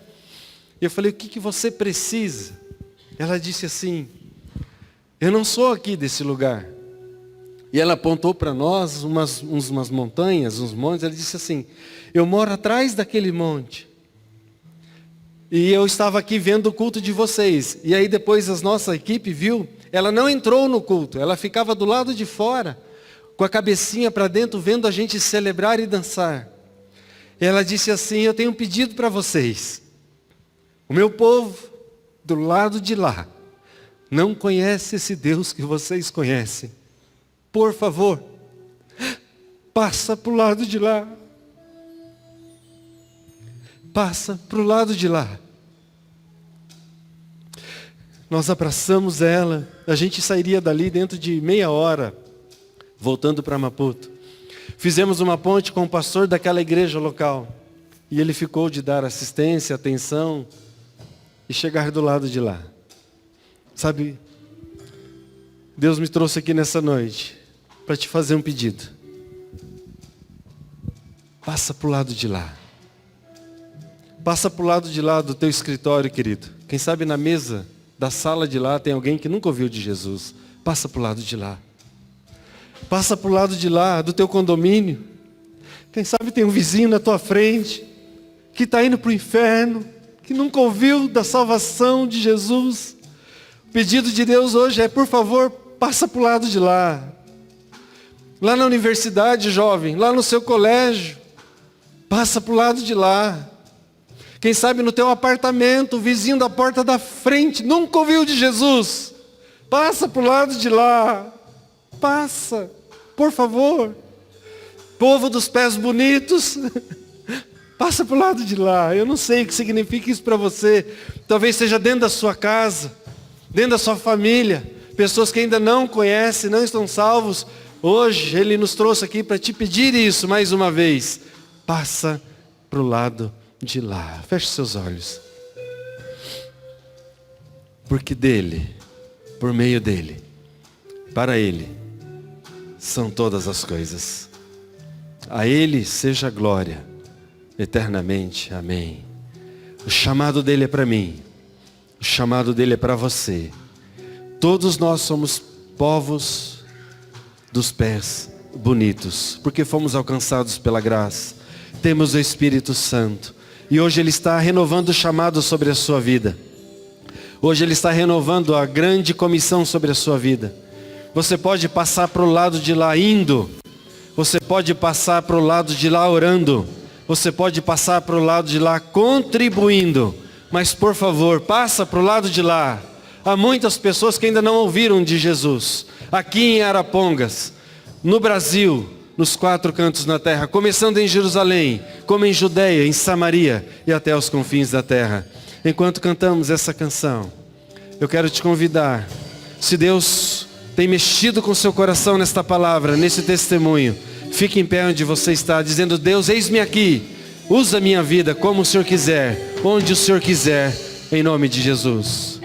E eu falei: o que você precisa? Ela disse assim: eu não sou aqui desse lugar. E ela apontou para nós umas montanhas, uns montes. Ela disse assim: eu moro atrás daquele monte. E eu estava aqui vendo o culto de vocês. E aí depois a nossa equipe viu, ela não entrou no culto, ela ficava do lado de fora, com a cabecinha para dentro, vendo a gente celebrar e dançar. E ela disse assim: eu tenho um pedido para vocês. O meu povo, do lado de lá, não conhece esse Deus que vocês conhecem. Por favor, passa para o lado de lá. Passa para o lado de lá. Nós abraçamos ela. A gente sairia dali dentro de meia hora, voltando para Maputo. Fizemos uma ponte com o pastor daquela igreja local. E ele ficou de dar assistência, atenção e chegar do lado de lá. Sabe, Deus me trouxe aqui nessa noite para te fazer um pedido. Passa para o lado de lá. Passa para o lado de lá do teu escritório, querido. Quem sabe na mesa da sala de lá tem alguém que nunca ouviu de Jesus. Passa para o lado de lá. Passa para o lado de lá do teu condomínio. Quem sabe tem um vizinho na tua frente que está indo para o inferno, que nunca ouviu da salvação de Jesus. O pedido de Deus hoje é: por favor, passa para o lado de lá. Lá na universidade, jovem, lá no seu colégio, passa para o lado de lá. Quem sabe no teu apartamento, o vizinho da porta da frente nunca ouviu de Jesus. Passa para o lado de lá. Passa, por favor. Povo dos pés bonitos, passa para o lado de lá. Eu não sei o que significa isso para você. Talvez seja dentro da sua casa, dentro da sua família. Pessoas que ainda não conhecem, não estão salvos. Hoje Ele nos trouxe aqui para te pedir isso mais uma vez. Passa para o lado de lá. Feche seus olhos. Porque dele, por meio dele, para ele, são todas as coisas. A ele seja a glória, eternamente. Amém. O chamado dele é para mim. O chamado dele é para você. Todos nós somos povos dos pés bonitos, porque fomos alcançados pela graça. Temos o Espírito Santo. E hoje Ele está renovando o chamado sobre a sua vida. Hoje Ele está renovando a grande comissão sobre a sua vida. Você pode passar para o lado de lá indo. Você pode passar para o lado de lá orando. Você pode passar para o lado de lá contribuindo. Mas por favor, passa para o lado de lá. Há muitas pessoas que ainda não ouviram de Jesus. Aqui em Arapongas, no Brasil, nos 4 cantos da terra, começando em Jerusalém, como em Judeia, em Samaria e até os confins da terra. Enquanto cantamos essa canção, eu quero te convidar, se Deus tem mexido com seu coração nesta palavra, nesse testemunho, fique em pé onde você está, dizendo: Deus, eis-me aqui, usa a minha vida como o Senhor quiser, onde o Senhor quiser, em nome de Jesus.